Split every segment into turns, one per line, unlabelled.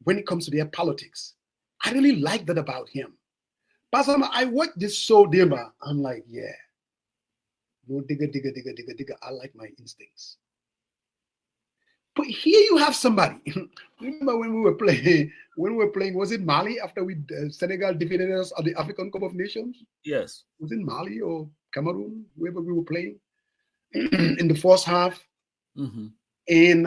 when it comes to their politics. I really like that about him. But I watched this show, Dema. I'm like, yeah. No digga, digga, digga, digga, digga. I like my instincts. But here you have somebody. Remember when we were playing? Was it Mali after Senegal defeated us at the African Cup of Nations?
Yes.
Was it Mali or Cameroon? Wherever we were playing in the first half.
Mm-hmm.
And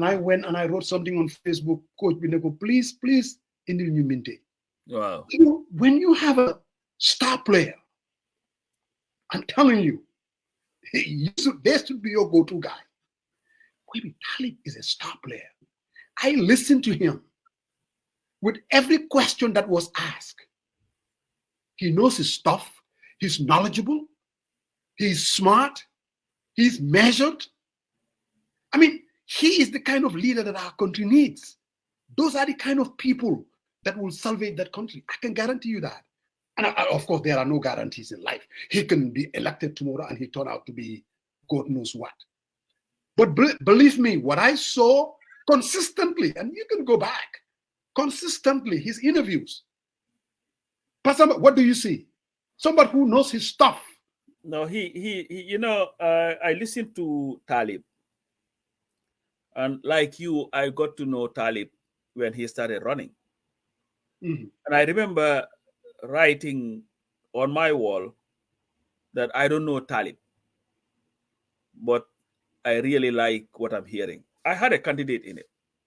I went and I wrote something on Facebook. Coach Bineko, please, in the new Minte.
Wow.
You know, when you have a star player, I'm telling you, there should be your go-to guy. Maybe Talib is a star player. I listened to him with every question that was asked. He knows his stuff. He's knowledgeable. He's smart. He's measured. I mean, he is the kind of leader that our country needs. Those are the kind of people that will salvage that country. I can guarantee you that. And of course, there are no guarantees in life. He can be elected tomorrow and he turn out to be God knows what. But believe me, what I saw consistently, and you can go back, consistently, his interviews. Pastor, what do you see? Somebody who knows his stuff.
No, I listened to Talib. And like you, I got to know Talib when he started running.
Mm-hmm.
And I remember writing on my wall that I don't know Talib, but I really like what I'm hearing. I had a candidate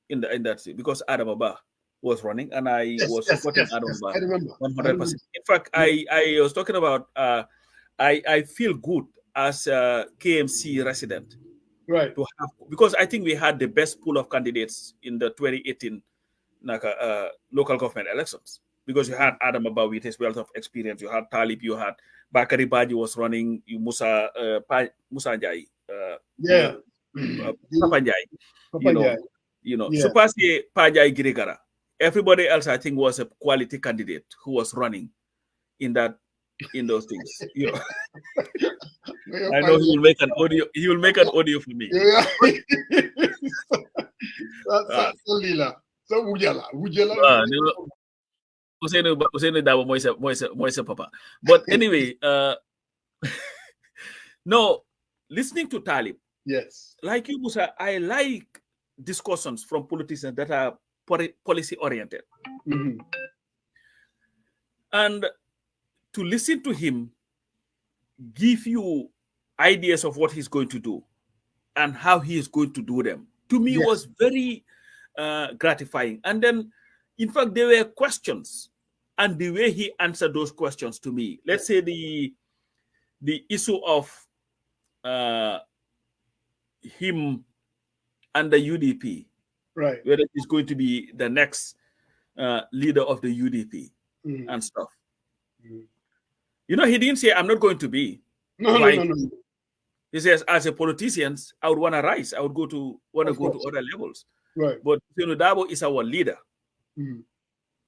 in that because Adam Abba was running, and I was supporting Adam Abba 100%. In fact, I was talking about I feel good as a KMC resident,
right?
To have, because I think we had the best pool of candidates in the 2018 local government elections, because you had Adam Abba with his wealth of experience, you had Talib, you had Bakari Baji was running, Musa Jeng, Papa Njai, Supasi Pajai Girigara. Everybody else, I think, was a quality candidate who was running in those things. I know he will make an audio. He will make an audio for me.
Yeah. That's Lila. So Wujala.
Moise Papa. But anyway, no, listening to Talib.
Yes.
Like you, Musa, I like discussions from politicians that are policy oriented.
Mm-hmm.
And to listen to him give you ideas of what he's going to do and how he is going to do them, to me, was very gratifying. And then, in fact, there were questions, and the way he answered those questions to me, let's say the issue of him and the UDP,
right?
Whether he's going to be the next leader of the UDP and stuff. He didn't say, I'm not going to be.
No.
He says, as a politician, I would want to rise. I would go to other levels.
Right.
But Dabo is our leader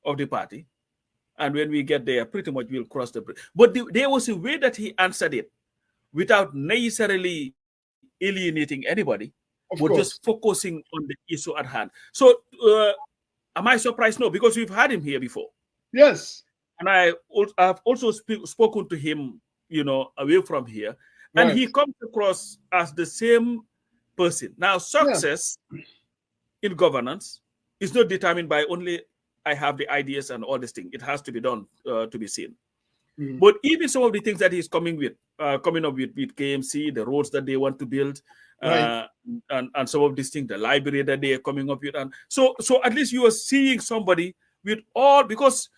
of the party. And when we get there, pretty much we'll cross the bridge. But there was a way that he answered it without necessarily alienating anybody, but just focusing on the issue at hand. So am I surprised? No, because we've had him here before.
Yes.
And I've also spoken to him, away from here. And he comes across as the same person. Now, success in governance is not determined by only I have the ideas and all this thing. It has to be done to be seen. But even some of the things that he's coming up with KMC, the roads that they want to build, and some of these things, the library that they are coming up with. And so at least you are seeing somebody with all, because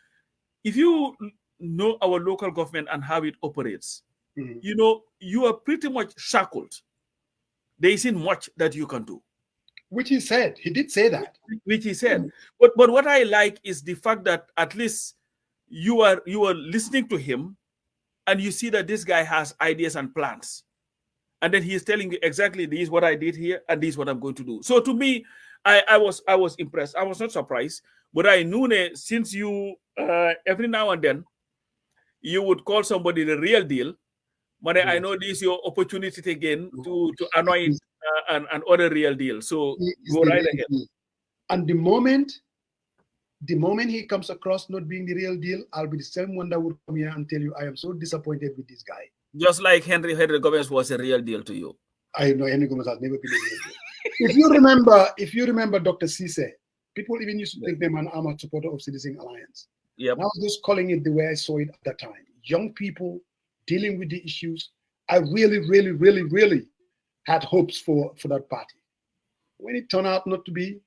if you know our local government and how it operates, you are pretty much shackled. There isn't much that you can do.
Which he said. He did say that.
Which he said. But what I like is the fact that at least you are listening to him, and you see that this guy has ideas and plans. And then he is telling you exactly, this is what I did here, and this is what I'm going to do. So to me, I was impressed. I was not surprised, but I knew that since you every now and then you would call somebody the real deal, but I know this is your opportunity again to anoint an other real deal. So go right ahead.
And the moment The moment he comes across not being the real deal, I'll be the same one that would come here and tell you I am so disappointed with this guy.
Just like Henry Gomez was a real deal to you.
I know Henry Gomez has never been a real deal. If you remember Dr. Cisse, people even used to think them an armored supporter of Citizen Alliance.
Yeah.
I was just calling it the way I saw it at that time. Young people dealing with the issues. I really, really, really, really had hopes for that party. When it turned out not to be,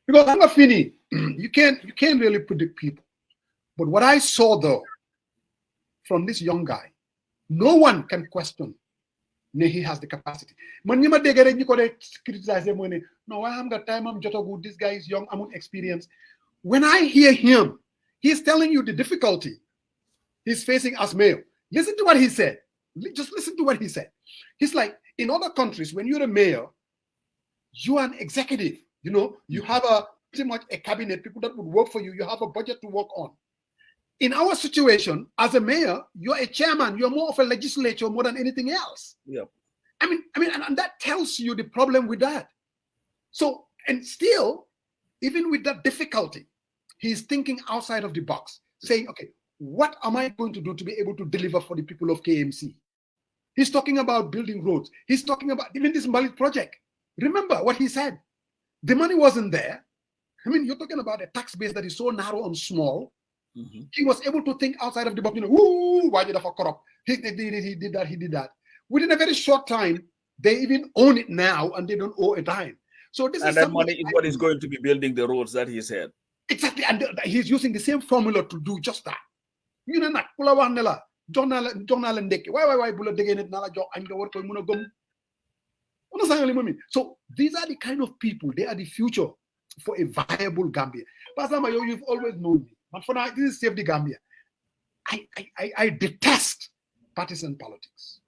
because I'm not Fini, you can't really predict people. But what I saw though from this young guy, no one can question that he has the capacity. No, I haven't got time, I'm just good, this guy is young, I'm inexperienced. When I hear him, he's telling you the difficulty he's facing as mayor. Listen to what he said. Just listen to what he said. He's like, in other countries, when you're a mayor, you are an executive. You have pretty much a cabinet, people that would work for you. You have a budget to work on. In our situation, as a mayor, you're a chairman. You're more of a legislature more than anything else.
Yeah.
I mean, and that tells you the problem with that. So, and still, even with that difficulty, he's thinking outside of the box, saying, okay, what am I going to do to be able to deliver for the people of KMC? He's talking about building roads. He's talking about even this Mali project. Remember what he said. The money wasn't there. I mean, you're talking about a tax base that is so narrow and small. Mm-hmm. He was able to think outside of the box. Why did I corrupt? He did that. Within a very short time, they even own it now and they don't owe a dime. So this
and that money is what is going to be building the roads that he said.
Exactly. And he's using the same formula to do just that. So these are the kind of people, they are the future for a viable Gambia. Pastor Mayo, you've always known me. But for now, this is Save the Gambia. I detest partisan politics.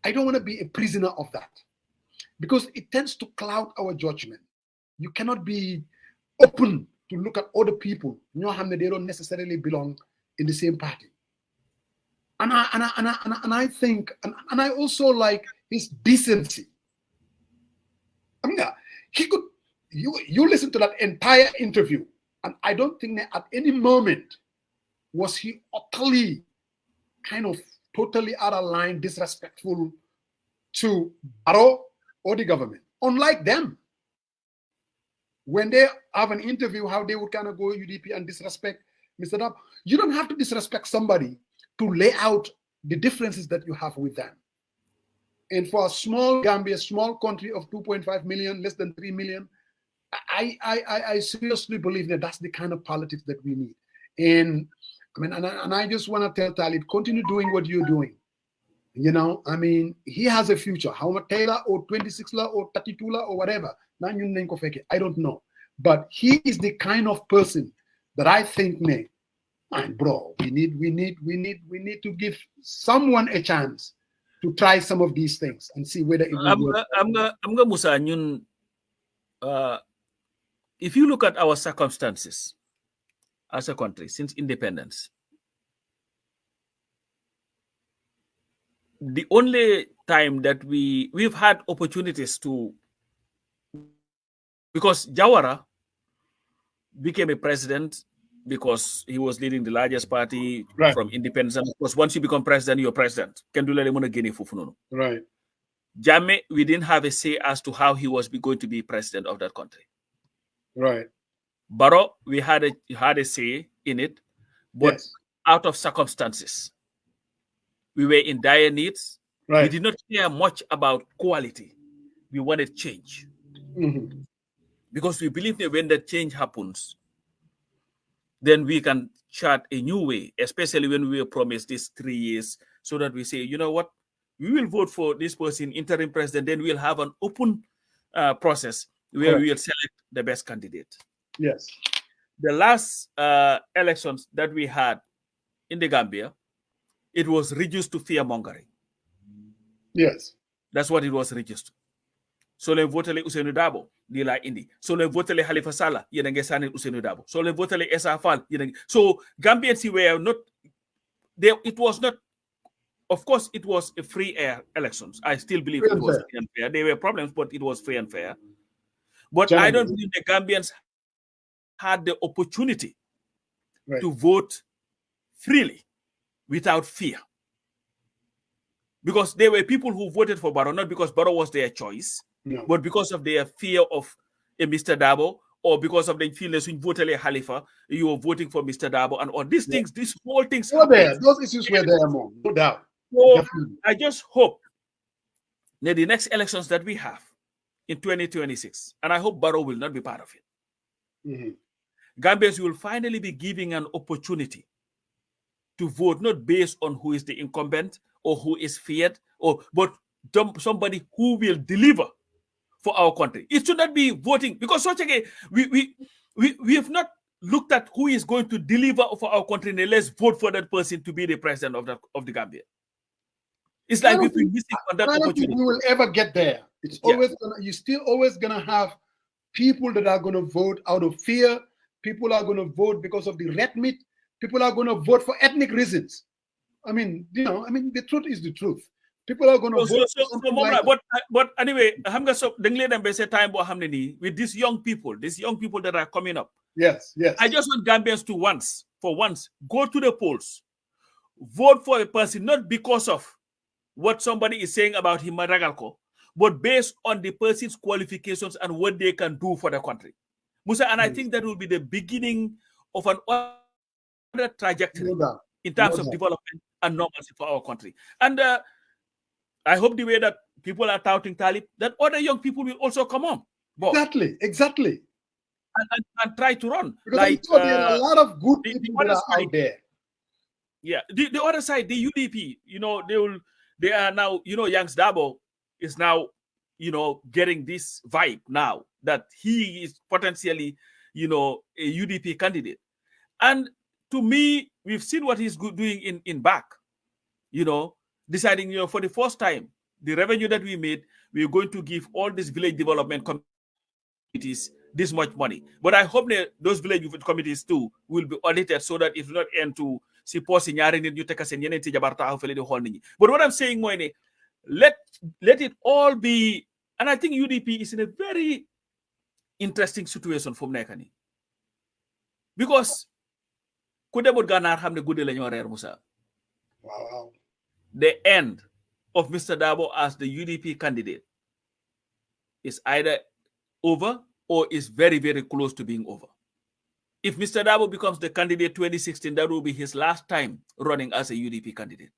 I don't want to be a prisoner of that because it tends to cloud our judgment. You cannot be open to look at other people. They don't necessarily belong in the same party. And I think, and I also like his decency. I mean, he could, you listen to that entire interview, and I don't think that at any moment was he utterly kind of totally out of line, disrespectful to Barrow or the government. Unlike them, when they have an interview, how they would kind of go UDP and disrespect Mr. Dab. You don't have to disrespect somebody to lay out the differences that you have with them. And for a small Gambia, small country of 2.5 million, less than 3 million, I seriously believe that that's the kind of politics that we need. And I mean, and I just want to tell Talib, continue doing what you're doing. I mean, he has a future. How much Taylor or 26 la or 32 la or whatever. I don't know. But he is the kind of person that I think, bro, we need to give someone a chance to try some of these things and see whether it will work.
I'm gonna Musa, if you look at our circumstances as a country since independence, the only time that we've had opportunities to, because Jawara became a president because he was leading the largest party from independence. And of course, once you become president, you're president. Right. Jammeh, we didn't have a say as to how he was going to be president of that country.
Right.
Barrow, we had a say in it, but out of circumstances. We were in dire needs. Right. We did not care much about quality. We wanted change. Mm-hmm. Because we believe that when that change happens, then we can chart a new way, especially when we were promised these 3 years, so that we say, you know what, we will vote for this person, interim president, then we'll have an open process where we will select the best candidate.
Yes.
The last elections that we had in the Gambia, it was reduced to fear-mongering.
Yes.
That's what it was reduced to. So le votele Ousseynou Dabo, di la indi. So le votele Halifa Sallah, yena nge sani Ousseynou Dabo. So le votele Essa Fall, so Gambians were not there. It was not, of course, it was a free air elections. I still believe it was free and fair. There were problems, but it was free and fair. But I don't believe the Gambians had the opportunity to vote freely without fear. Because there were people who voted for Barrow, not because Barrow was their choice, but because of their fear of a Mr. Dabo, or because of the feelings when voted a Khalifa, you were voting for Mr. Dabo, and all these things, these whole things
were there. Those issues were there, Mom, no doubt.
So I just hope that the next elections that we have in 2026, and I hope Barrow will not be part of it, Gambians will finally be given an opportunity to vote, not based on who is the incumbent or who is feared, but somebody who will deliver for our country. It should not be voting, because such again, we have not looked at who is going to deliver for our country, and let's vote for that person to be the president of the Gambia. It's like we've been missing on that opportunity. I don't think
we will ever get there. It's always you're still always gonna have people that are gonna vote out of fear. People are gonna vote because of the red meat. People are gonna vote for ethnic reasons. I mean, the truth is the truth. People are gonna vote.
But anyway, time with these young people that are coming up.
Yes.
I just want Gambians to for once, go to the polls, vote for a person, not because of what somebody is saying about him, but based on the person's qualifications and what they can do for the country. Musa, and I think that will be the beginning of an other trajectory in terms of development and normalcy for our country. And I hope the way that people are touting Talib, that other young people will also come on.
Exactly.
And try to run.
Because there are a lot of good people that are out there.
Yeah. The other side, the UDP, they are now, Yanks Dabo is now, getting this vibe now that he is potentially, a UDP candidate. And to me, we've seen what he's doing in back, deciding, for the first time, the revenue that we made, we're going to give all these village development committees this much money. But I hope that those village committees too will be audited so that it will not end to support But what I'm saying, Moine, let it all be, and I think UDP is in a very interesting situation from Nekani. Because
wow.
The end of Mr. Dabo as the UDP candidate is either over or is very, very close to being over. If Mr. Dabo becomes the candidate 2016, that will be his last time running as a UDP candidate.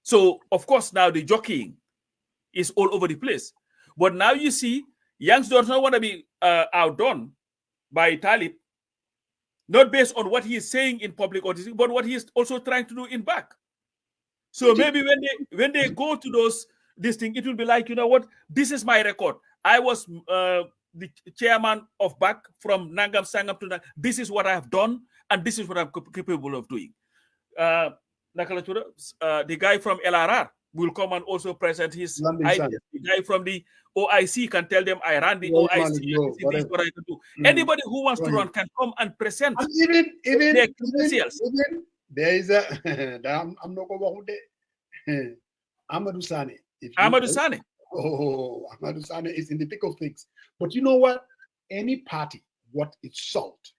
So, of course, now the jockeying is all over the place. But now you see, Yanks does not want to be outdone by Talib, not based on what he is saying in public, but what he is also trying to do in back. So maybe when they go to this thing, it will be like, this is my record. I was the chairman of back from Nangam Sangam to Nangam. This is what I have done, and this is what I'm capable of doing. The guy from LRR will come and also present his ideas. The guy from the OIC can tell them, I ran the OIC. This is what I can do. Anybody who wants to run can come and present their credentials.
There is I'm not going to Amadou Sane.
Amadou Sane.
Oh, Amadou Sane is in the thick of things. But you know what? Any party, what it's salt,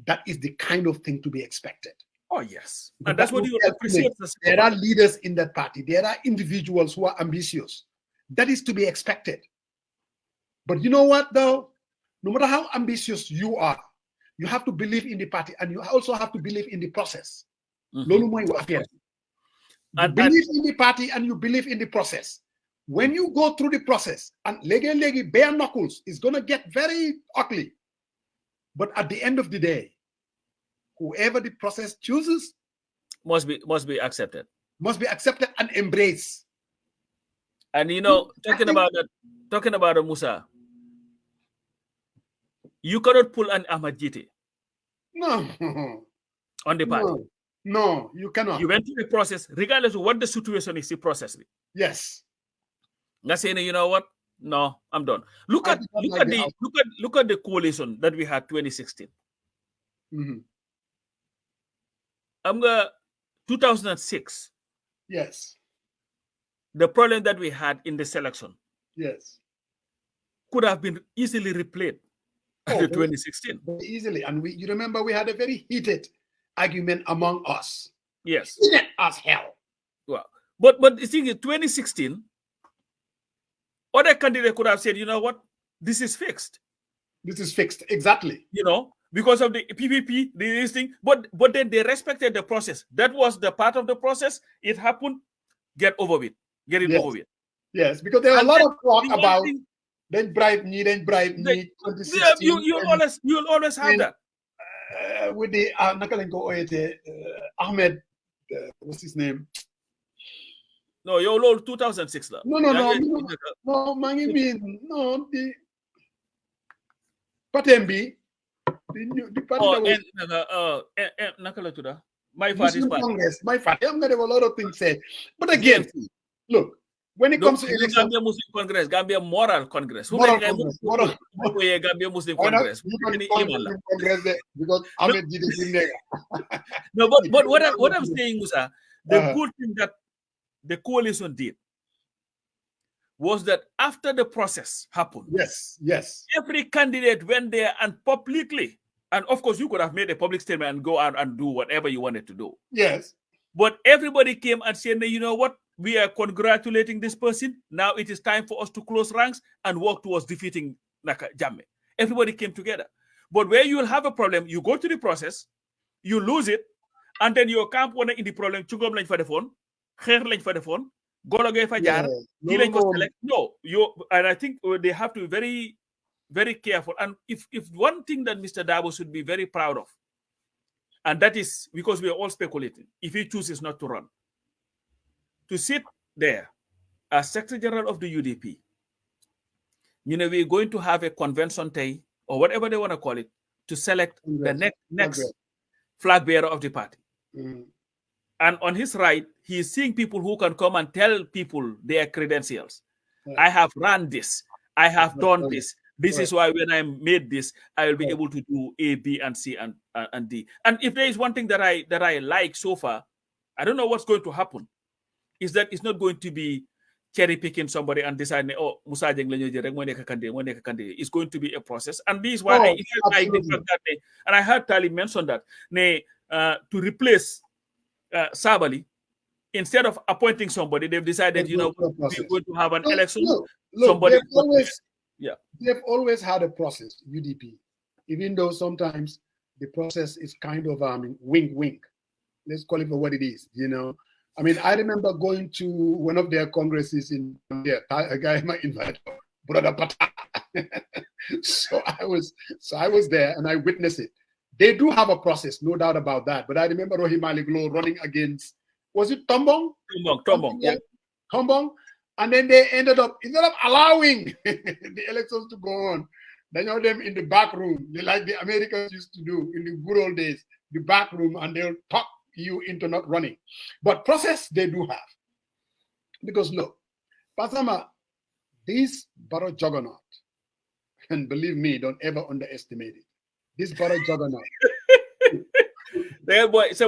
that is the kind of thing to be expected.
Oh, yes. And that's what you appreciate.
There are leaders in that party. There are individuals who are ambitious. That is to be expected. But you know what, though? No matter how ambitious you are, you have to believe in the party, and you also have to believe in the process. You believe in the party and you believe in the process. When you go through the process, and legi bare knuckles is going to get very ugly. But at the end of the day, whoever the process chooses
must be accepted.
Must be accepted and embraced.
And talking about Musa, you cannot pull an Ahmad Jite.
No.
On the party.
No, you cannot.
You went through the process, regardless of what the situation is, the process.
Yes.
Not saying, you know what? No, I'm done. Look at the coalition that we had 2016. I'm going 2006.
Yes.
The problem that we had in the selection.
Yes.
Could have been easily replayed after 2016.
Very easily. And you remember we had a very heated argument among us.
Yes.
Heated as hell.
Well, but the thing is, 2016, other candidate could have said, you know what, this is fixed.
This is fixed, exactly.
You know, because of the PPP, this thing. But then they respected the process. That was the part of the process. It happened. Get over with. Get it over with.
Yes, because there are a lot of talk about then bribe me.
Yeah, you'll always have that.
With the Ahmed, what's his name?
No, you're old 2006.
No, the Patembi. My Congress. My party. I'm gonna have a lot of things said. But again, look, when it comes to election,
Gambia Muslim Congress, Gambia Moral Congress.
Gambia
Muslim Congress.
Because Ahmed did it.
No, but what I'm saying, Musa, the good thing that the coalition did was that after the process happened,
yes,
every candidate went there and publicly, and of course you could have made a public statement and go out and do whatever you wanted to do.
Yes.
But everybody came and said, you know what, we are congratulating this person. Now it is time for us to close ranks and work towards defeating Jammeh. Everybody came together. But where you will have a problem, you go to the process, you lose it, and then your camp one in the problem, chugom lañ fa defoon, xeex lañ fa defoon, golo gay fa jaar, kii lañ ko select. No, and I think they have to be very, very careful. And if one thing that Mr. Dabo should be very proud of, and that is because we are all speculating, if he chooses not to run, to sit there as Secretary General of the UDP, we're going to have a convention day, or whatever they want to call it, to select the next flag bearer of the party. And on his right, he is seeing people who can come and tell people their credentials. I have run this. I have done this. This is why when I made this, I will be able to do A, B, and C, and D. And if there is one thing that I like so far, I don't know what's going to happen, is that it's not going to be cherry picking somebody and deciding, oh, Musa Jeng it's going to be a process. And this is why I like the fact that and I heard Talib mention that to replace Sabali, instead of appointing somebody, they've decided, we're going to have an election. Somebody
they've always had a process, UDP, even though sometimes the process is kind of wink. Let's call it for what it is, I mean, I remember going to one of their congresses in there. A guy might invite Brother Pata. So I was there and I witnessed it. They do have a process, no doubt about that. But I remember Rohim Aliglo running against, was it Tombong?
Tombong, yeah.
Tombong. And then they ended up, instead of allowing the elections to go on, they know them in the back room. They like the Americans used to do in the good old days, the back room, and they'll talk you into not running. But process they do have. Because look, Pasama, this Baro juggernaut, and believe me, don't ever underestimate it. This Baro juggernaut.
He is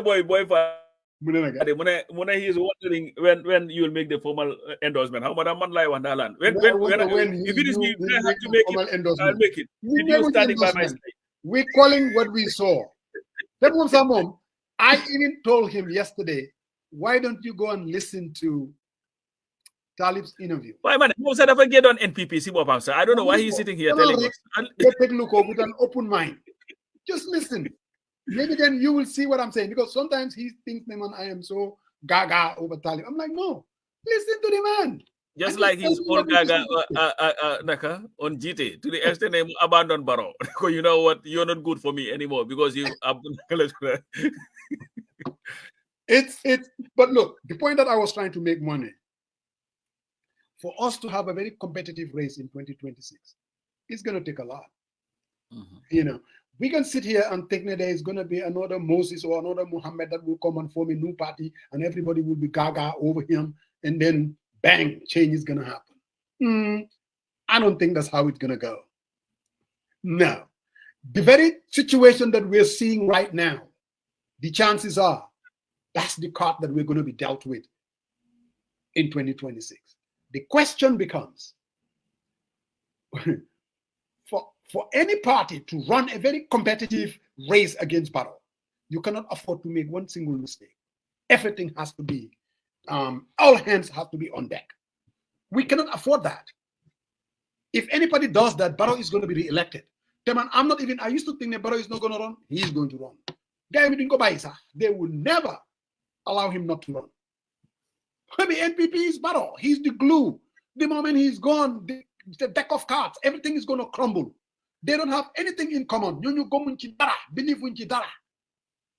wondering when you will make the formal endorsement. How much man lie on that land? When if it is me, I have to make it. I'll make it. Did you standing by my side?
We're calling what we saw. I even told him yesterday, why don't you go and listen to Talib's interview?
Why, man? Musa never get on NPP. I don't know why he's sitting here telling us.
Take a look with an open mind. Just listen. Maybe then you will see what I'm saying. Because sometimes he thinks, man, I am so gaga over Talib. I'm like, no, listen to the man.
Just like he's all gaga on GT, to the extent they abandoned Barrow. You know what? You're not good for me anymore because you
But look, the point that I was trying to make, money, for us to have a very competitive race in 2026, it's going to take a lot. We can sit here and think that there is going to be another Moses or another Muhammad that will come and form a new party and everybody will be gaga over him, and then bang, change is going to happen. I don't think that's how it's going to go. No. The very situation that we're seeing right now, the chances are that's the card that we're going to be dealt with in 2026. The question becomes, for any party to run a very competitive race against Barrow, you cannot afford to make one single mistake. Everything has to be, all hands have to be on deck. We cannot afford that. If anybody does that, Barrow is going to be re-elected. I'm not even, I used to think that Barrow is not going to run. He is going to run. They will never allow him not to run. Maybe NPP is Barrow. He's the glue. The moment he's gone, the deck of cards, everything is going to crumble. They don't have anything in common.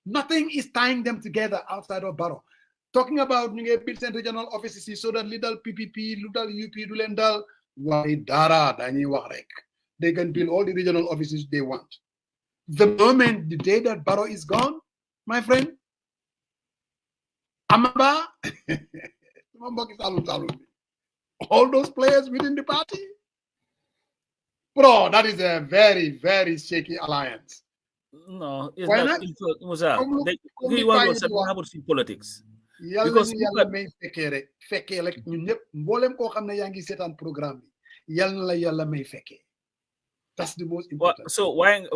Nothing is tying them together outside of Barrow. Talking about builds and regional offices so that little PPP, little UP, Lulendal, they can build all the regional offices they want. The moment, the day that Barrow is gone, my friend, Amaba, all those players within the party, bro, that is a very, very shaky alliance.
No, it's why not? Musa, we want to about politics. Because
may fekke rek ñun ñep mbolem ko xamne yaangi sétane programme bi yalla la yalla may fekke. That's the most important.
So why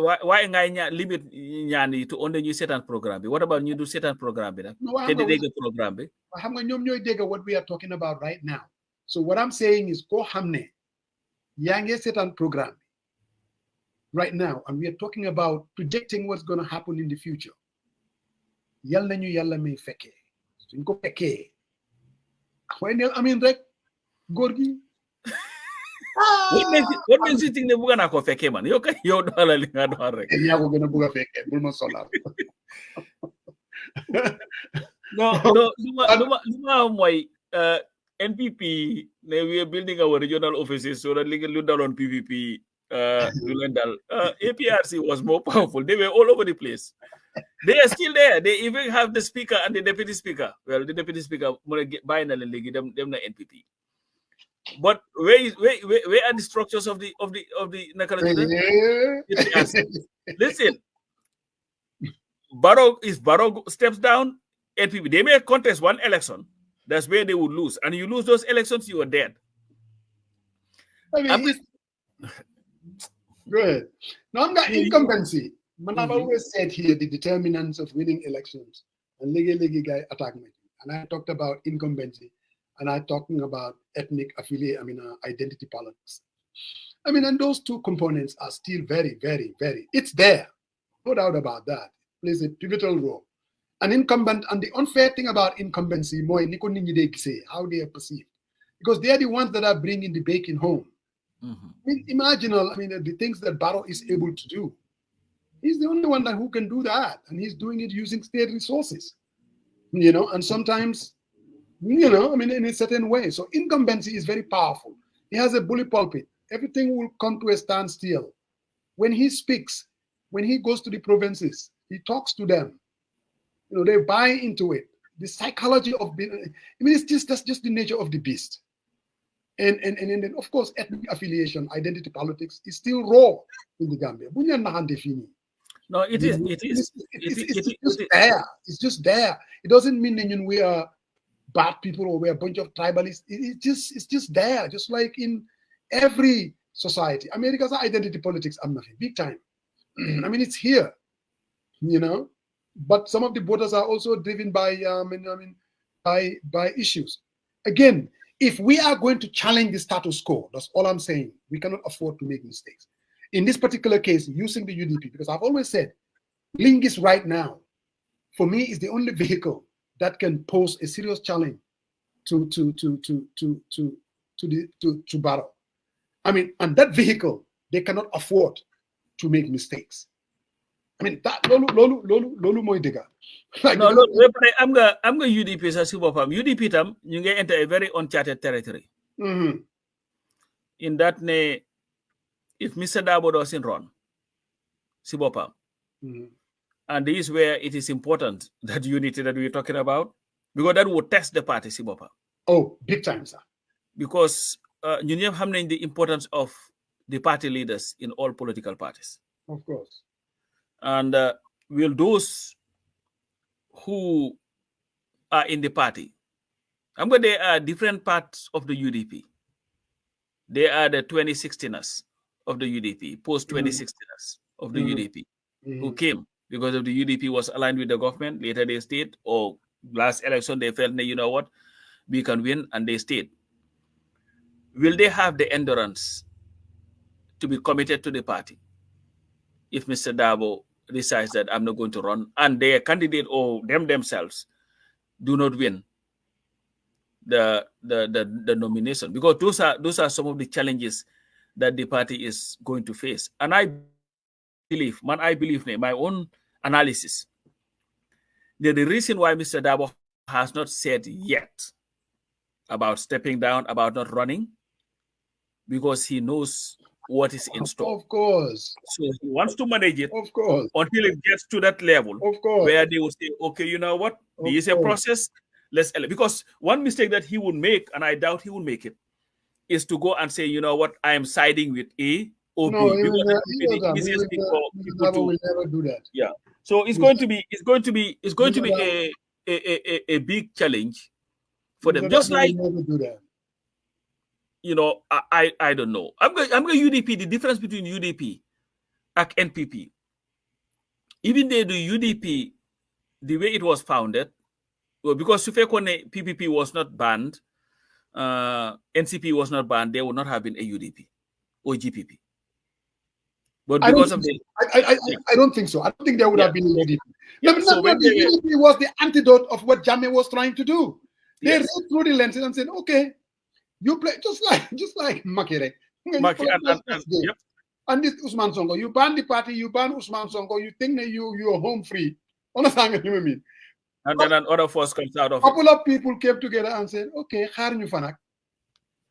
ngay limit ñaan to only ñu sétane programme bi? What about ñu du sétane programme bi nak? Té di dégg programme bi.
Xam nga ñom ñoy dégg what we are talking about right now. So what I'm saying is ko xamne yaangi sétane programme right now, and we are talking about predicting what's going to happen in the future. Yal nañu yalla may fekke. Suñ ko fekke. I mean rek góor gi.
What makes you think ne buga na ko fekke man? Yow kay yow do la li nga do rek.
Ya ko gëna buga fekke, bul ma solal.
No, moy NPP, we are building our regional offices so that lu dalon PPP APRC was more powerful. They were all over the place. They are still there. They even have the speaker and the deputy speaker. Well, the deputy speaker by them na NPP. But where are the structures of the Listen, Barrow steps down, NPP. They may contest one election. That's where they would lose. And you lose those elections, you are dead.
Good. Now I'm got incumbency. I've always said here the determinants of winning elections. And legi guy attack me. And I talked about incumbency. And I'm talking about ethnic identity politics. And those two components are still very, very, very, it's there. No doubt about that. It plays a pivotal role. An incumbent, and the unfair thing about incumbency, how they are perceived. Because they are the ones that are bringing the bacon home. Imagine, the things that Barrow is able to do. He's the only one who can do that. And he's doing it using state resources. And sometimes, in a certain way. So incumbency is very powerful. He has a bully pulpit. Everything will come to a standstill. When he speaks, when he goes to the provinces, he talks to them. They buy into it. The psychology of that's just the nature of the beast. And then of course ethnic affiliation, identity politics is still raw in the Gambia.
No, it is.
It's just there. It's just there. It doesn't mean that we are bad people or we're a bunch of tribalists. It's just there, just like in every society. America's identity politics, I'm nothing big time. It's here, But some of the voters are also driven by by issues. Again, if we are going to challenge the status quo, that's all I'm saying. We cannot afford to make mistakes. In this particular case, using the UDP, because I've always said, Lingis right now, for me, is the only vehicle that can pose a serious challenge to Barrow. And that vehicle, they cannot afford to make mistakes. That lolu moy dega.
No, I'm going UDP sa si bopam. UDP tam ñu ngi enter a very uncharted territory. In that if Mr. Dabo doesn't run, si bopam. And this is where it is important that unity that we're talking about, because that will test the party, si bopam.
Oh, big time, sir.
Because ñu ñëpp xam nañ the importance of the party leaders in all political parties.
Of course.
And will those who are in the party, there are different parts of the UDP. They are the 2016ers. of the UDP, post 2016ers of the UDP, who came because of the UDP was aligned with the government. Later they stayed, or last election they felt, you know what, we can win, and they stayed. Will they have the endurance to be committed to the party if Mr. Dabo decides that I'm not going to run, and their candidate or themselves do not win the nomination? Because those are some of the challenges that the party is going to face. And I believe my own analysis, that the reason why Mr. Dabo has not said yet about stepping down, about not running, because he knows what is in store.
Of course.
So he wants to manage it,
of course,
until it gets to that level,
of course,
where they will say, okay, you know what, there is a process. Because one mistake that he would make, and I doubt he will make it, is to go and say, you know what, I am siding with A or B.
No,
Because
he will never do that.
Yeah. So it's going to be a big challenge for them. Just like,
never do that.
You know, I don't know. I'm going UDP. The difference between UDP and NPP, even though the UDP, the way it was founded, well, because Sufekone PPP was not banned, NCP was not banned, there would not have been a UDP or GPP. But because of
I don't think so. I don't think there would have been a UDP.
Yeah,
so the UDP was the antidote of what Jammeh was trying to do. They read through the lenses and said, okay, you play just like Makere. And this Usman Sonko, you ban the party, you ban Usman Sonko, you think that you're home free. Understand what I mean?
And then another force comes out of
a couple of people came together and said, okay,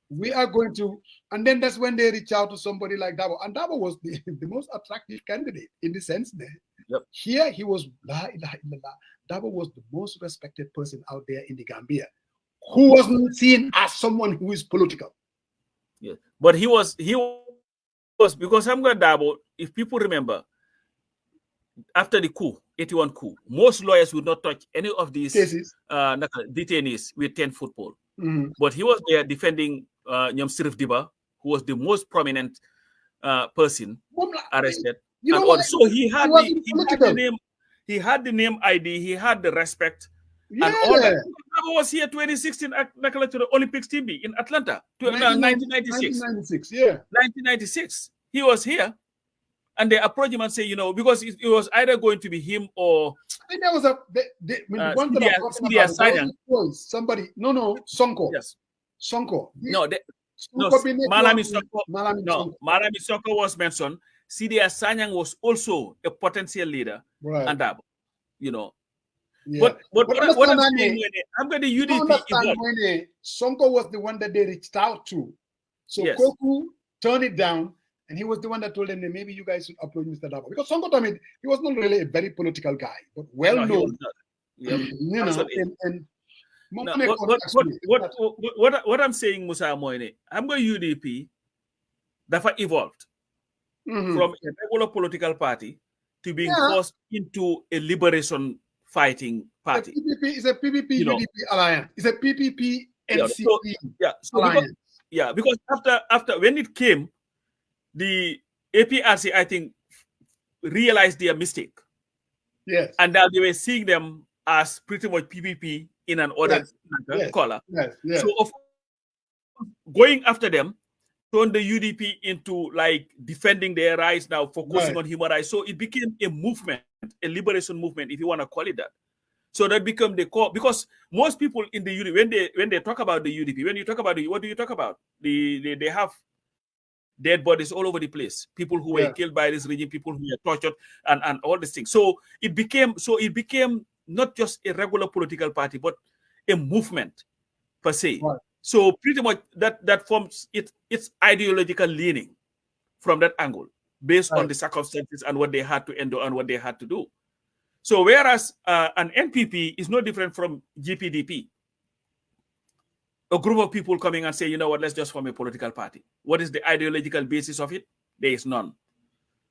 we are going to, and then that's when they reach out to somebody like Dabo. And Dabo was the most attractive candidate in the sense there.
Yep.
Here he was, Dabo was the most respected person out there in the Gambia, who wasn't seen as someone who is political.
Yeah. But he was because I'm going to Dabo, if people remember, after the coup, 81 coup, most lawyers would not touch any of these detainees with 10 football. But he was there defending Nyam Sirif Diba, who was the most prominent person arrested.
You know
and also he had the name ID, he had the respect, and all that. Dabo was here 2016 at the Olympics team in Atlanta, 1996. 1996. He was here. And they approach him and say, you know, because it was either going to be him or
I think there was somebody. No, Sonko.
Yes,
Sonko.
Malami Sonko was mentioned. Sidia Sanyang was also a potential leader, and Dabo, you know. Yeah. But what I'm saying, I'm going to UDP.
Sonko was the one that they reached out to. So Koku turned it down. And he was the one that told them that maybe you guys should approach Mr. Dabo. Because Sonko Tommy, he was not really a very political guy, but well known.
What I'm saying, Musa Moine, I'm going UDP that evolved from a regular political party to being forced into a liberation fighting party.
It's a PPP UDP alliance. It's a PPP NCP alliance.
Because after when it came, the APRC, I think, realized their mistake.
Yes.
And now they were seeing them as pretty much PPP in an ordered color.
Yes.
So, of going after them turned the UDP into like defending their rights now, focusing on human rights. So it became a movement, a liberation movement, if you want to call it that. So that became the core, because most people in the UDP, when they talk about the UDP, when you talk about what do you talk about? They have dead bodies all over the place. People who were killed by this regime, people who were tortured, and all these things. So it became not just a regular political party, but a movement per se.
Right.
So pretty much that forms its ideological leaning from that angle, based on the circumstances and what they had to endure and what they had to do. So whereas an NPP is no different from GPDP. A group of people coming and say, you know what, let's just form a political party. What is the ideological basis of it? There is none.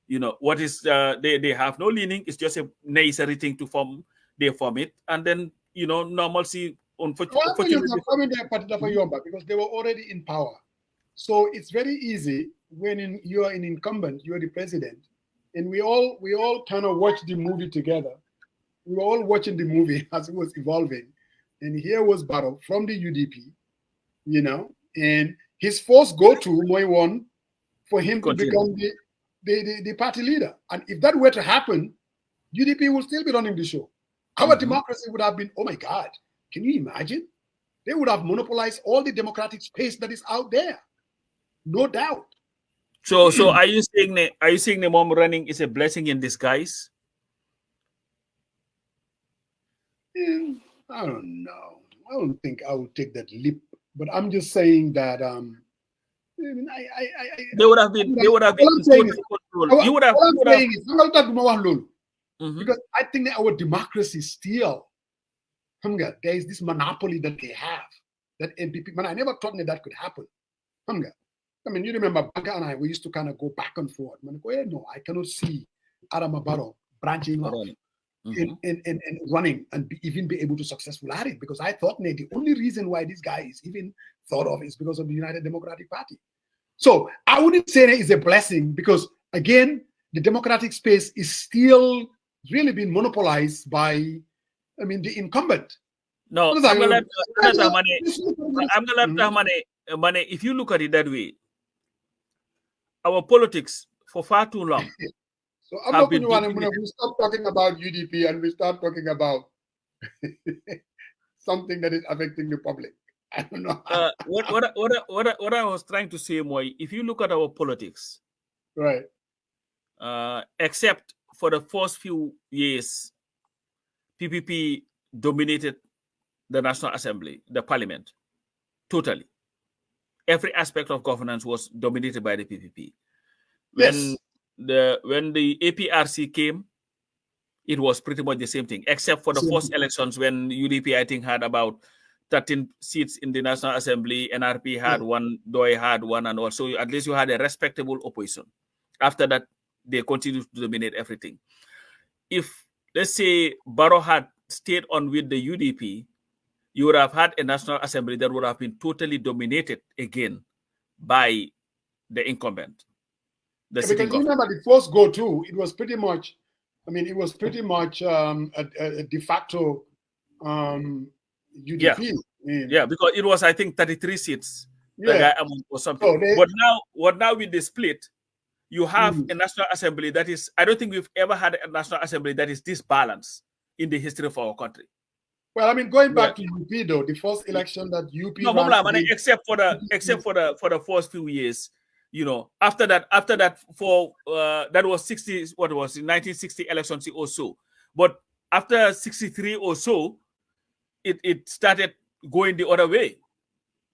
You know, what is, they have no leaning. It's just a necessary thing to form. They form it. And then, you know, normalcy, unfortunately.
Because they were already in power. So it's very easy when you are an incumbent, you are the president, and we all kind of watch the movie together. We were all watching the movie as it was evolving, and here was Barrow from the UDP, and his first go-to, Moy for him to become the party leader. And if that were to happen, UDP will still be running the show. Our democracy would have been, oh my God, can you imagine? They would have monopolized all the democratic space that is out there. No doubt.
So are you saying the mom running is a blessing in disguise?
I don't know. I don't think I would take that leap. But I'm just saying that
they would have been control. You would have.
Because I think that our democracy still, there is this monopoly that they have. That MPP, man, I never thought that could happen. I mean, you remember Banka and I, we used to kind of go back and forth. Man, no, I cannot see Adama Barrow branching off and running and even be able to successful at it, because I thought the only reason why this guy is even thought of is because of the United Democratic Party. So I wouldn't say that it's a blessing, because again, the democratic space is still really being monopolized by, the incumbent.
No, I'm gonna let money. If you look at it that way, our politics for far too long.
So I'm not going to we stop talking about UDP and we start talking about something that is affecting the public. I don't know.
What I was trying to say, Moy, if you look at our politics,
right,
except for the first few years, PPP dominated the National Assembly, the Parliament, totally. Every aspect of governance was dominated by the PPP.
Yes.
When the APRC came, it was pretty much the same thing, except for the first elections when UDP, I think, had about 13 seats in the National Assembly, NRP had one, DOI had one, and also at least you had a respectable opposition. After that, they continued to dominate everything. If, let's say, Barrow had stayed on with the UDP, you would have had a National Assembly that would have been totally dominated again by the incumbent.
Because you remember the first go-to, it was pretty much, a de facto UDP.
Yeah, because it was, I think, 33 seats or something. So but now with the split, you have a National Assembly that is, I don't think we've ever had a National Assembly that is this balanced in the history of our country.
Well, going back to UP though, the first election that UP
except for the first few years, after that for that was 60, what was in 1960 elections or so. But after 63 or so, it started going the other way.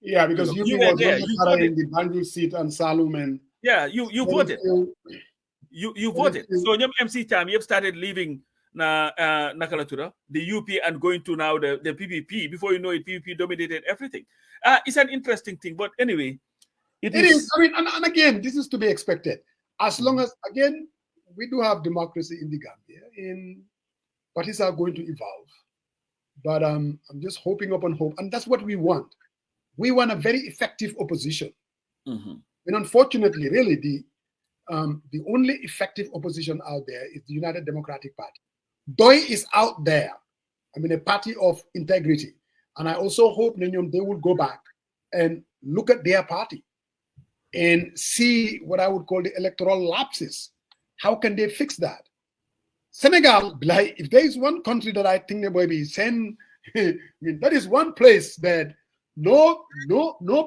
Yeah, because UP was in the Banjul seat and Salum and
you voted. You voted. So MC Cham, you've started leaving the UP and going to now the PPP. Before you know it, PPP dominated everything. It's an interesting thing, but anyway, it is.
And again, this is to be expected. As long as, again, we do have democracy in the Gambia, and parties are going to evolve. But I'm just hoping upon hope, and that's what we want. We want a very effective opposition. And unfortunately, really, the only effective opposition out there is the United Democratic Party. DOI is out there. A party of integrity. And I also hope they will go back and look at their party and see what I would call the electoral lapses. How can they fix that? Senegal, if there is one country that I think they might be send, that is one place that no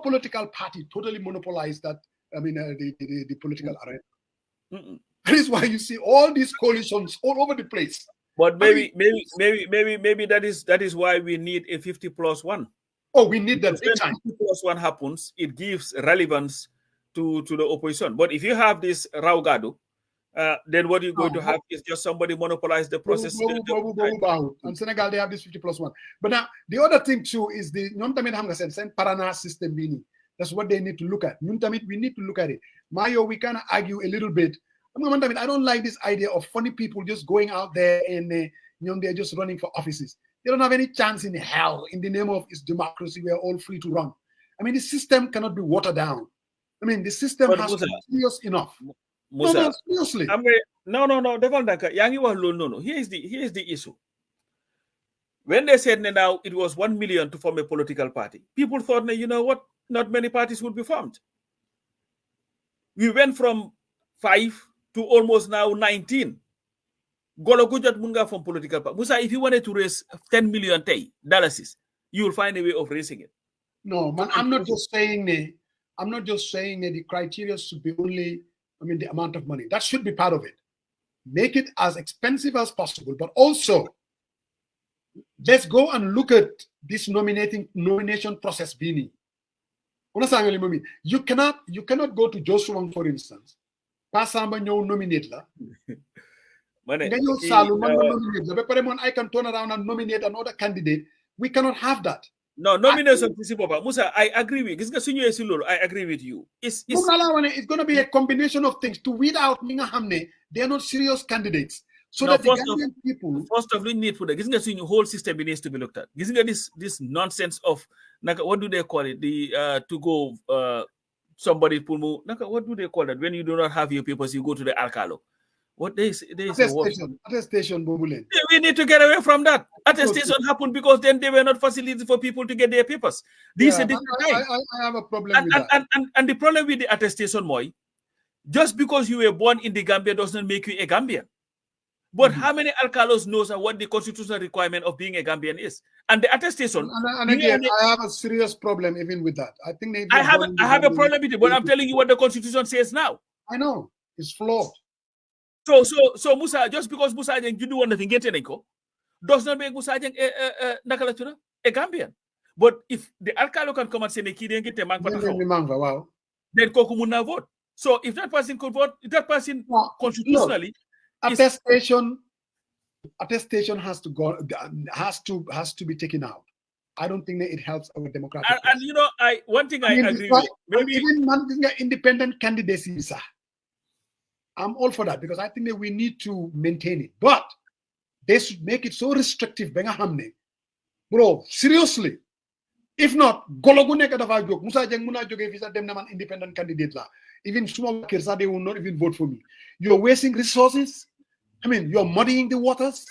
political party totally monopolized that. The political arena. That is why you see all these coalitions all over the place.
But maybe that is why we need a 50+1.
Oh, we need that big time.
50+1 happens, it gives relevance to the opposition. But if you have this Raugado, then what you're going to have is just somebody monopolize the process.
And Senegal, they have this 50+1. But now the other thing too is the Parana system meaning. That's what they need to look at. We need to look at it. Mayo, we kind of argue a little bit. I don't like this idea of funny people just going out there and they're just running for offices. They don't have any chance in hell. In the name of its democracy, we are all free to run. The system cannot be watered down. I mean, the system has to be serious enough.
Musa,
no, seriously.
No. Here's the issue. When they said now it was 1 million to form a political party, people thought, you know what, not many parties would be formed. We went from 5 to almost now 19. Golo Gujat Munga from political party. Musa, if you wanted to raise 10 million dollars, you will find a way of raising it.
No, man, I'm not just saying the criteria should be only, the amount of money. That should be part of it. Make it as expensive as possible, but also let's go and look at this nomination process, Bini. You cannot go to Joshua, for instance. Samba Jow nominate la. I can turn around and nominate another candidate. We cannot have that.
No, nomination. Musa, I agree with you. I agree with you. It's
going to be a combination of things to weed out they are not serious candidates. So that the Gambian people.
First of all, need for the whole system needs to be looked at. This nonsense of what do they call it? The to go somebody pull what do they call that? When you do not have your papers, you go to the alcalo. What they say?
Attestation, Bobulen.
We need to get away from that. Attestation happened because then they were not facilities for people to get their papers. This is a different time.
I have a problem with that.
And the problem with the attestation, Moy, just because you were born in the Gambia does not make you a Gambian. But how many alcalos knows what the constitutional requirement of being a Gambian is? And the attestation.
And again, I have a serious problem even with that. I think
I have a problem with it, but I'm telling you what the constitution says now.
I know it's flawed.
So Musa, just because Musa Jeng you do one thing, does not make Musa Jeng a Gambian. But if the alcalo can come and say
wow,
then Koku will vote. So if that person could vote, that person constitutionally.
Attestation has to go, has to be taken out. I don't think that it helps our democratic.
And one thing I agree with. Maybe
even independent candidacy, sir. I'm all for that because I think that we need to maintain it. But they should make it so restrictive. Bro, seriously. If not, Musa Jeng muna joge visa dem naman independent candidate la. Even small kids, they will not even vote for me. You're wasting resources. You're muddying the waters.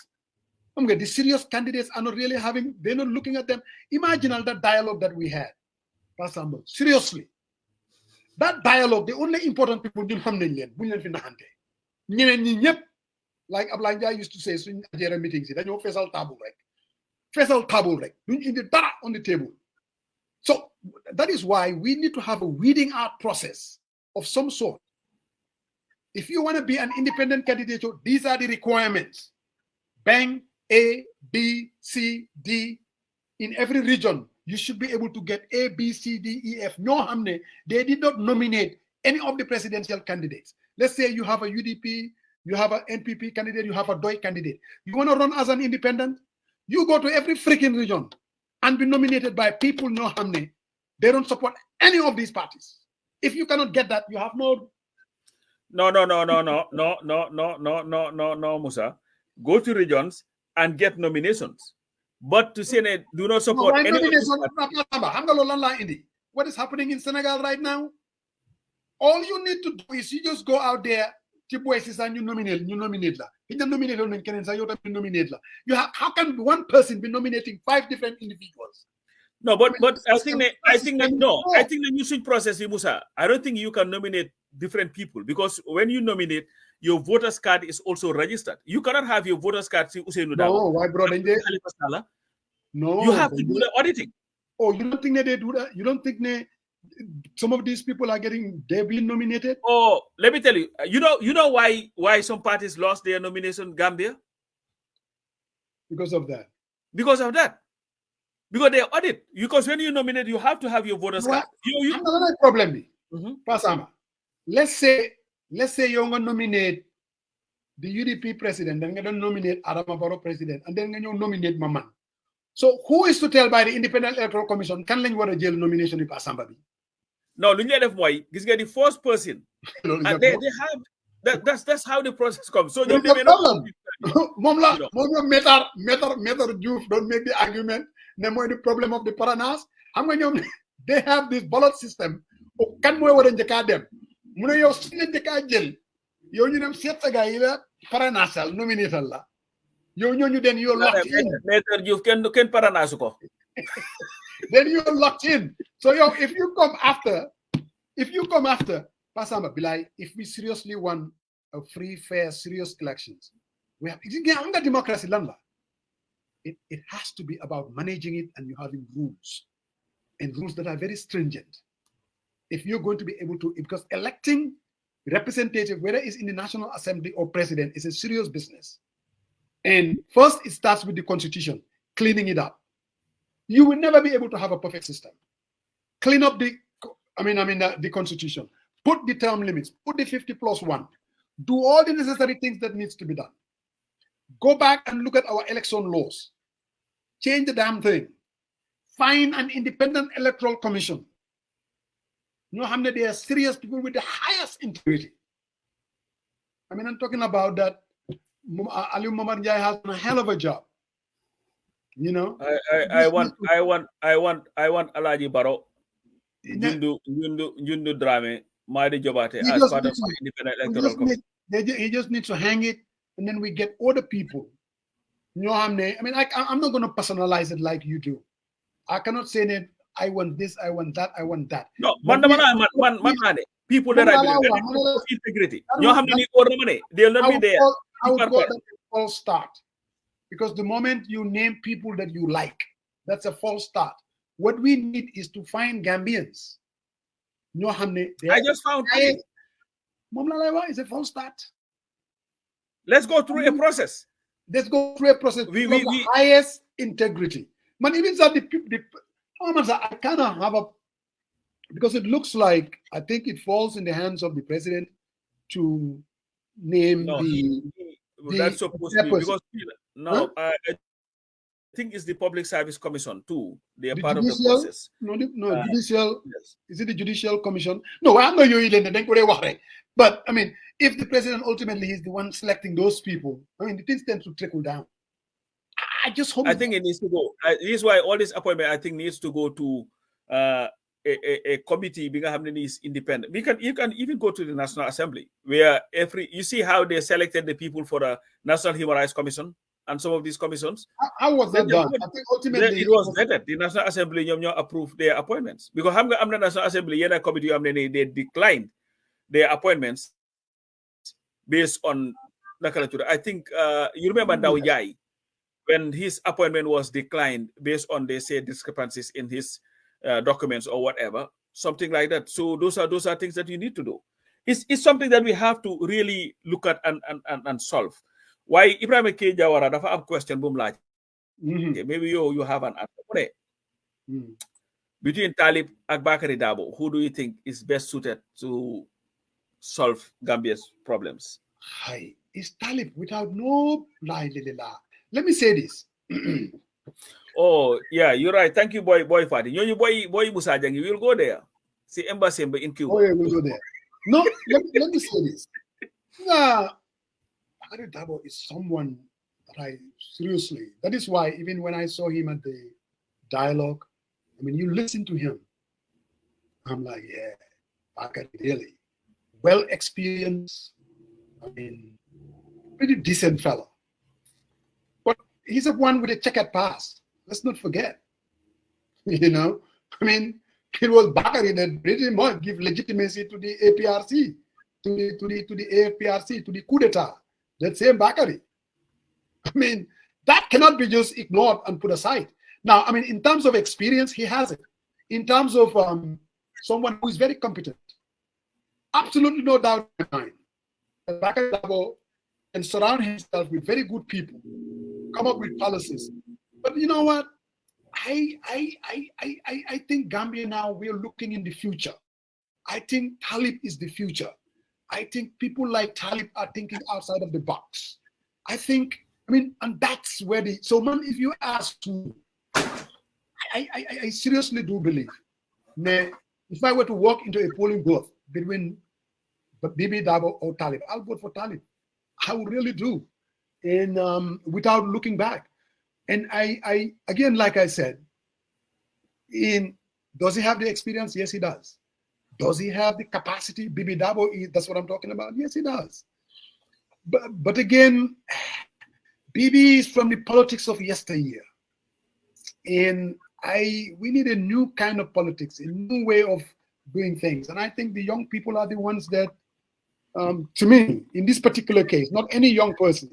The serious candidates are not really they're not looking at them. Imagine all that dialogue that we had. Seriously. That dialogue, the only important people like Ablanja used to say, meetings, Faisal Tabul, in the data on the table. So that is why we need to have a weeding out process of some sort. If you want to be an independent candidate, these are the requirements. Bang, A, B, C, D. In every region, you should be able to get A, B, C, D, E, F. No, they did not nominate any of the presidential candidates. Let's say you have a UDP, you have an NPP candidate, you have a DOI candidate. You want to run as an independent? You go to every freaking region and be nominated by people, they don't support any of these parties. If you cannot get that, you have no,
Musa. Go to regions and get nominations. But to say that do not support any
what is happening in Senegal right now? All you need to do is you just go out there, you nominate. How can one person be nominating 5 different individuals?
No, but I think the usage process, Musa, I don't think you can nominate different people because when you nominate, your voter's card is also registered. You cannot have your voter's card.
No, why, bro? No,
you have to do the auditing.
Oh, you don't think that they do that? You don't think some of these people are they're being nominated?
Oh, let me tell you. You know why some parties lost their nomination, Gambia?
Because of that.
Because they audit. Because when you nominate, you have to have your voter's card.
Another problem. Pasama. Let's say you're going to nominate the UDP president, then you're going to nominate Adama Barrow president, and then you nominate Maman. So who is to tell by the Independent Electoral Commission, can you want a jail nomination in Pasamba?
No, this guy the first person. And they have that's how the process comes. So you
Momla Metar Juve don't make the argument. The problem of the Paranas. They have this ballot system kan mooy war a njëkkaa dem mu ne yow suñ la njëkkaa jël yow ñu dem seet sa gars yi la paranasal nominatal la yow ñooñu den you're locked in.
Maître Diouf kenn paranasu ko.
Then you're locked in. So if you come after, Pasamba Bilai, if we seriously want a free, fair, serious elections, we have democracy. It has to be about managing it and you having rules, and rules that are very stringent. If you're going to be able to, because electing representative, whether it's in the National Assembly or president, is a serious business. And first, it starts with the Constitution, cleaning it up. You will never be able to have a perfect system. Clean up the Constitution. Put the term limits. Put the 50+1. Do all the necessary things that needs to be done. Go back and look at our election laws. Change the damn thing. Find an independent electoral commission. You know, they are serious people with the highest integrity. I'm talking about that. Ali Muhammad Njai has done a hell of a job. You know,
I want Alaji Baro, Jundu Drame, Madi Jobate as part of the independent electoral commission.
He just needs to hang it, and then we get other people. You know, I'm not going to personalize it like you do. I cannot say that I want this, I want that, I want that.
No, people that I believe of integrity. You have many other money. They'll not be there.
I would call that a false start. Because the moment you name people that you like, that's a false start. What we need is to find Gambians.
I just found it.
Is a false start.
Let's go through a process.
Let's go through a process. We highest integrity. Man, even the I kind of have a, because it looks like, I think it falls in the hands of the president to name
that's supposed to be, because I think it's the Public Service Commission too. They are part of the process.
Judicial. Yes. Is it the Judicial Commission? No, I'm not you. But I mean, if the president ultimately is the one selecting those people, I mean, the things tend to trickle down. I just hope.
I think it needs to go. This is why all this appointment, I think, needs to go to a committee being is independent. You can even go to the National Assembly, where you see how they selected the people for the National Human Rights Commission and some of these commissions.
How was that done? I think ultimately
it was vetted. The National Assembly approved their appointments, because I'm the National Assembly committee they declined their appointments based on I think you remember Dawjai, when his appointment was declined based on, they say, discrepancies in his documents or whatever, something like that. So those are things that you need to do. It's something that we have to really look at and solve. Why Ibrahim K. Jawara dafa am question boom like maybe you have an answer. Between Talib and Bakari Dabo, who do you think is best suited to solve Gambia's problems?
Hi, is Talib without no lie. Let me say this.
Oh, yeah, you're right. Thank you, boy Fadi. You boy Musa Jeng, you will go there. See embassy in Cuba.
Oh, yeah, we'll go there. No, let me say this. Bakari Dabo is someone that I seriously, that is why even when I saw him at the dialogue, I mean, you listen to him, I'm like, yeah, Bakari really well experienced. I mean, pretty decent fellow. But he's a one with a checkered past. Let's not forget. You know, I mean, it was Bakari that pretty much give legitimacy to the APRC, to the APRC, to the coup d'etat. That same Bakari. I mean, that cannot be just ignored and put aside. Now, I mean, in terms of experience, he has it. In terms of someone who is very competent, absolutely no doubt in my mind. Bakari Dabo and surround himself with very good people, come up with policies. But you know what? I think Gambia now, we're looking in the future. I think Talib is the future. I think people like Talib are thinking outside of the box. I think, I mean, and that's where so man, if you ask me, I seriously do believe that if I were to walk into a polling booth between Bibi Dabo or Talib, I'll vote for Talib. I would really do, and without looking back. And I again, like I said, does he have the experience? Yes, he does. Does he have the capacity? Bibi Dabo, that's what I'm talking about. Yes, he does. But again, Bibi is from the politics of yesteryear, and we need a new kind of politics, a new way of doing things. And I think the young people are the ones that, to me, in this particular case, not any young person,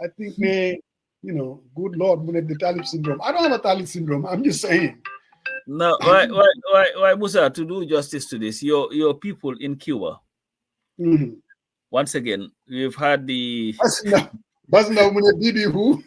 I think may, good Lord, the Talib syndrome. I don't have a Talib syndrome. I'm just saying.
No, why, Musa, to do justice to this, your people in Cuba.
Mm-hmm.
Once again, we've had the.
That's now Bibi who?